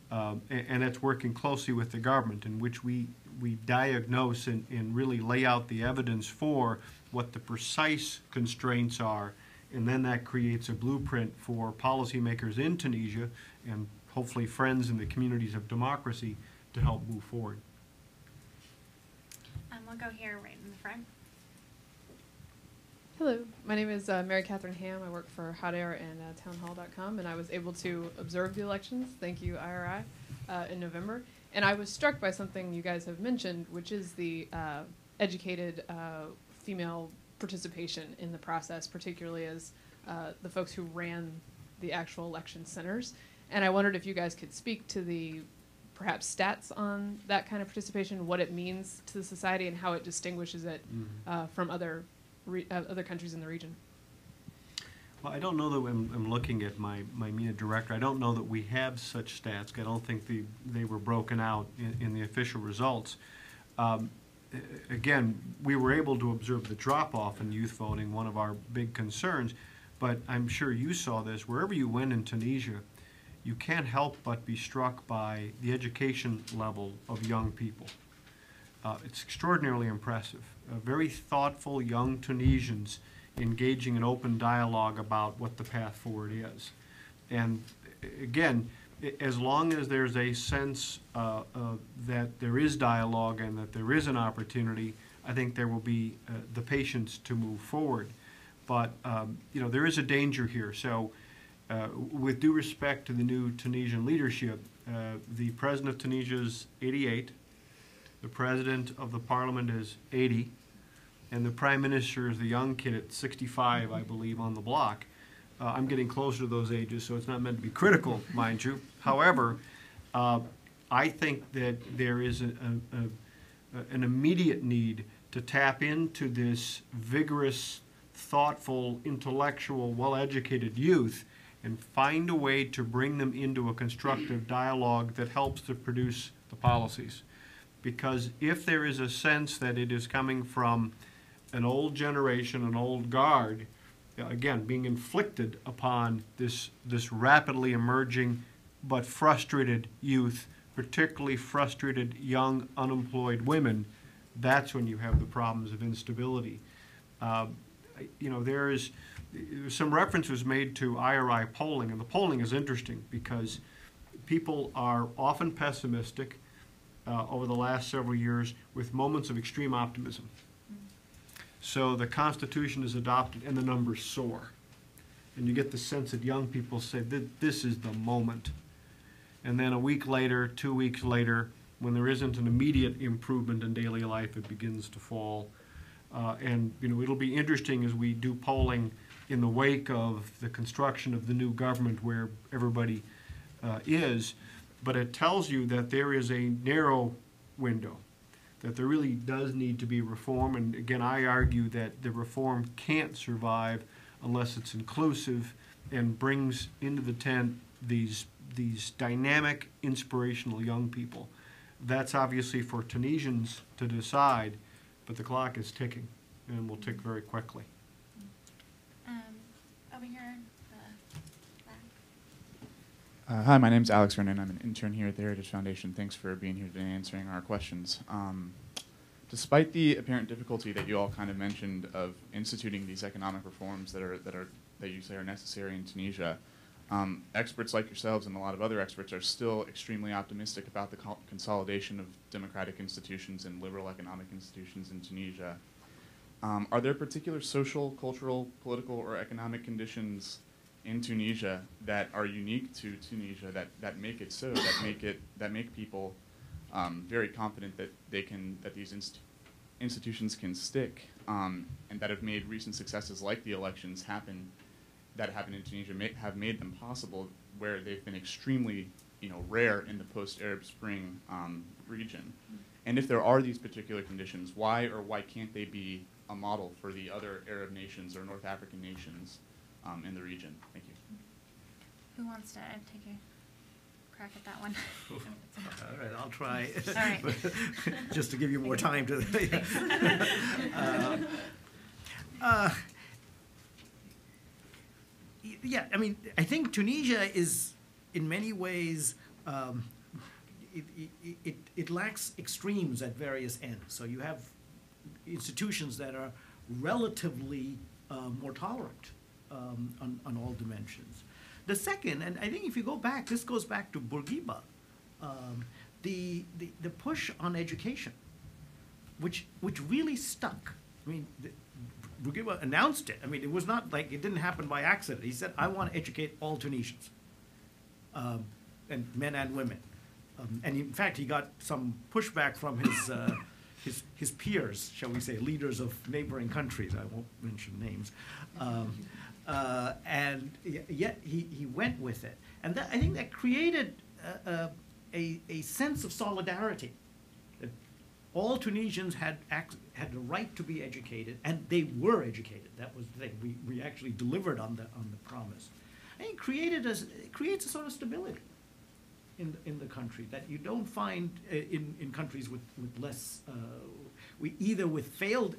and that's working closely with the government, in which we diagnose and really lay out the evidence for what the precise constraints are, and then that creates a blueprint for policymakers in Tunisia and hopefully friends in the communities of democracy to help move forward. We'll go here right in the front. Hello, my name is Mary Catherine Ham. I work for Hot Air and townhall.com, and I was able to observe the elections, thank you IRI, in November. And I was struck by something you guys have mentioned, which is the educated female participation in the process, particularly as the folks who ran the actual election centers. And I wondered if you guys could speak to the perhaps stats on that kind of participation, what it means to the society, and how it distinguishes it from other countries in the region. Well, I don't know that I'm looking at my MENA director. I don't know that we have such stats. I don't think they were broken out in the official results. Again, we were able to observe the drop-off in youth voting, one of our big concerns, but I'm sure you saw this. Wherever you went in Tunisia, you can't help but be struck by the education level of young people. It's extraordinarily impressive. Very thoughtful young Tunisians engaging in open dialogue about what the path forward is. And again, as long as there's a sense that there is dialogue and that there is an opportunity, I think there will be the patience to move forward. But there is a danger here. So with due respect to the new Tunisian leadership, the president of Tunisia is 88, the president of the parliament is 80, and the prime minister is the young kid at 65, I believe, on the block. I'm getting closer to those ages, so it's not meant to be critical, mind you. However, I think that there is an immediate need to tap into this vigorous, thoughtful, intellectual, well-educated youth and find a way to bring them into a constructive dialogue that helps to produce the policies. Because if there is a sense that it is coming from an old generation, an old guard, again, being inflicted upon this rapidly emerging but frustrated youth, particularly frustrated young unemployed women, that's when you have the problems of instability. There's some reference was made to IRI polling, and the polling is interesting because people are often pessimistic over the last several years with moments of extreme optimism. So the Constitution is adopted and the numbers soar. And you get the sense that young people say, this is the moment. And then a week later, 2 weeks later, when there isn't an immediate improvement in daily life, it begins to fall. It'll be interesting as we do polling in the wake of the construction of the new government where everybody is, but it tells you that there is a narrow window, that there really does need to be reform. And again, I argue that the reform can't survive unless it's inclusive and brings into the tent these dynamic, inspirational young people. That's obviously for Tunisians to decide, but the clock is ticking and will tick very quickly. Over here in the back. Hi, my name's Alex Vernon. I'm an intern here at the Heritage Foundation. Thanks for being here today and answering our questions. Despite the apparent difficulty that you all kind of mentioned of instituting these economic reforms that you say are necessary in Tunisia, experts like yourselves and a lot of other experts are still extremely optimistic about the consolidation of democratic institutions and liberal economic institutions in Tunisia. Are there particular social, cultural, political, or economic conditions in Tunisia that are unique to Tunisia that make it so, that make people very confident that these institutions can stick, and that have made recent successes like the elections that happened in Tunisia have made them possible, where they've been extremely rare in the post-Arab Spring region? And if there are these particular conditions, why or why can't they be a model for the other Arab nations or North African nations in the region? Thank you. Who wants to take a crack at that one? All right, I'll try. All right. Just to give you more time to. Yeah, I mean, I think Tunisia is, in many ways, it lacks extremes at various ends. So you have institutions that are relatively more tolerant on all dimensions. The second, and I think if you go back, this goes back to Bourguiba, the push on education, which really stuck. I mean, Bourguiba announced it. I mean, it was not like it didn't happen by accident. He said, I want to educate all Tunisians, and men and women. And in fact, he got some pushback from his peers, shall we say, leaders of neighboring countries. I won't mention names. And yet he went with it. And I think that created a sense of solidarity. That all Tunisians had the right to be educated, and they were educated. That was the thing. We actually delivered on the promise. And it creates a sort of stability in the country that you don't find in countries with less, either with failed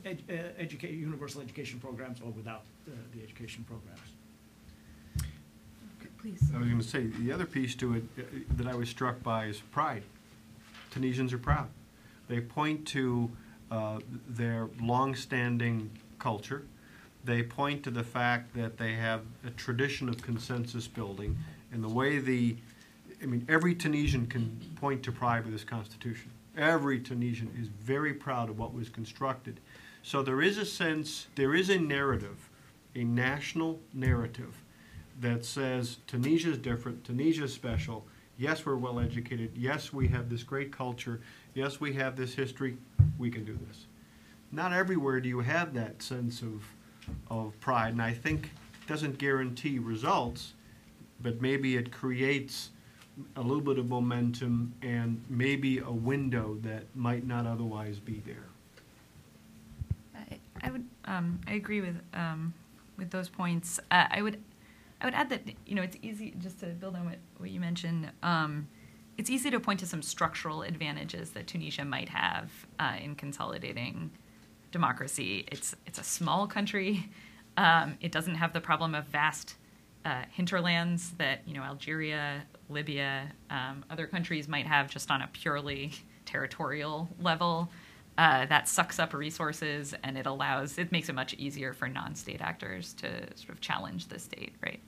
universal education programs or without the education programs. Please. I was going to say, the other piece to it that I was struck by is pride. Tunisians are proud. They point to their long-standing culture. They point to the fact that they have a tradition of consensus building, and the way every Tunisian can point to pride with this constitution. Every Tunisian is very proud of what was constructed. So there is a sense, there is a narrative, a national narrative that says Tunisia is different, Tunisia is special, yes, we're well educated, yes, we have this great culture, yes, we have this history, we can do this. Not everywhere do you have that sense of pride, and I think it doesn't guarantee results, but maybe it creates a little bit of momentum and maybe a window that might not otherwise be there. I agree with those points. I I would add that, it's easy, just to build on what you mentioned, it's easy to point to some structural advantages that Tunisia might have in consolidating democracy. It's a small country. It doesn't have the problem of vast hinterlands that Algeria, Libya, other countries might have just on a purely territorial level. That sucks up resources, and it makes it much easier for non-state actors to sort of challenge the state, right?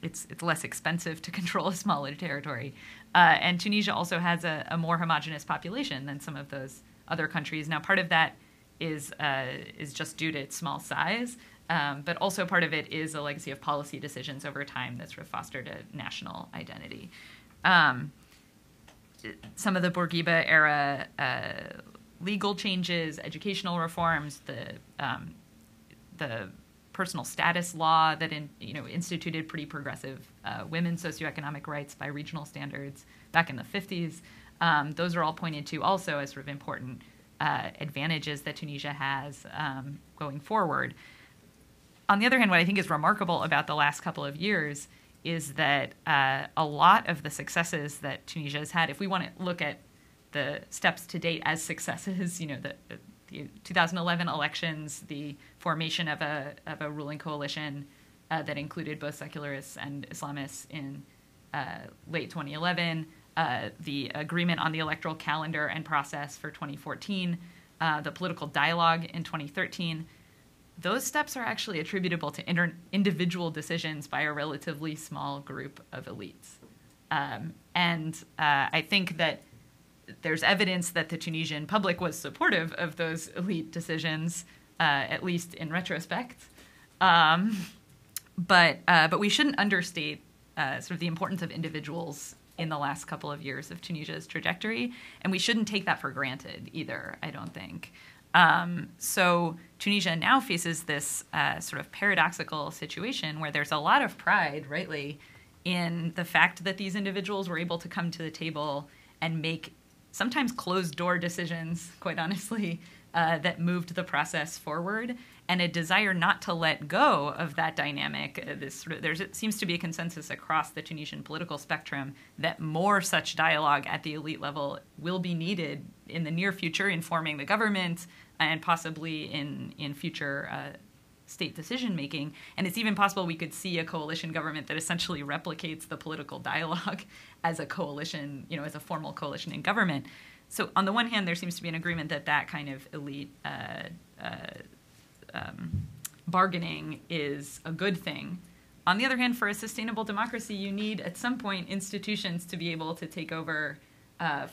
It's less expensive to control a smaller territory. And Tunisia also has a more homogenous population than some of those other countries. Now, part of that is just due to its small size, but also part of it is a legacy of policy decisions over time that sort of fostered a national identity. Some of the Bourguiba era legal changes, educational reforms, the personal status law that instituted pretty progressive women's socioeconomic rights by regional standards back in the 50s. Those are all pointed to also as sort of important advantages that Tunisia has going forward. On the other hand, what I think is remarkable about the last couple of years is that a lot of the successes that Tunisia has had, if we want to look at the steps to date as successes, the 2011 elections, the formation of a ruling coalition that included both secularists and Islamists in late 2011, the agreement on the electoral calendar and process for 2014, the political dialogue in 2013, those steps are actually attributable to individual decisions by a relatively small group of elites. And I think that there's evidence that the Tunisian public was supportive of those elite decisions, at least in retrospect. But we shouldn't understate sort of the importance of individuals in the last couple of years of Tunisia's trajectory, and we shouldn't take that for granted either, I don't think. So Tunisia now faces this sort of paradoxical situation where there's a lot of pride, rightly, in the fact that these individuals were able to come to the table and make sometimes closed-door decisions, quite honestly, that moved the process forward, and a desire not to let go of that dynamic. There seems to be a consensus across the Tunisian political spectrum that more such dialogue at the elite level will be needed in the near future in forming the government and possibly in future state decision-making. And it's even possible we could see a coalition government that essentially replicates the political dialogue as a coalition, as a formal coalition in government. So on the one hand, there seems to be an agreement that that kind of elite bargaining is a good thing. On the other hand, for a sustainable democracy, you need at some point institutions to be able to take over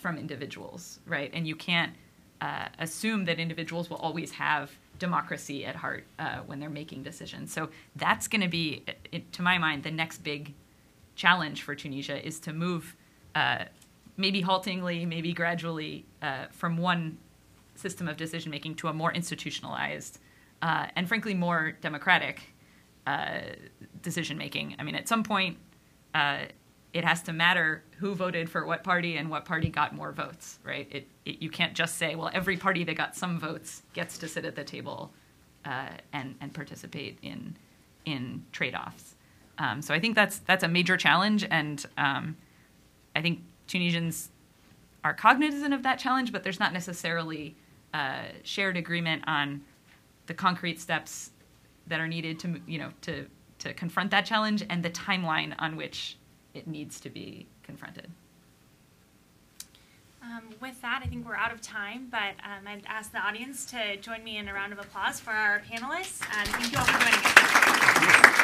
from individuals, right? And you can't assume that individuals will always have democracy at heart when they're making decisions. So that's going to be, to my mind, the next big challenge for Tunisia is to move maybe haltingly, maybe gradually from one system of decision-making to a more institutionalized and frankly more democratic decision-making. I mean, at some point, it has to matter who voted for what party and what party got more votes, right? You can't just say, well, every party that got some votes gets to sit at the table and participate in trade-offs. So I think that's a major challenge, and I think Tunisians are cognizant of that challenge, but there's not necessarily shared agreement on the concrete steps that are needed to confront that challenge and the timeline on which it needs to be confronted. With that, I think we're out of time, but I'd ask the audience to join me in a round of applause for our panelists. And thank you all for joining us.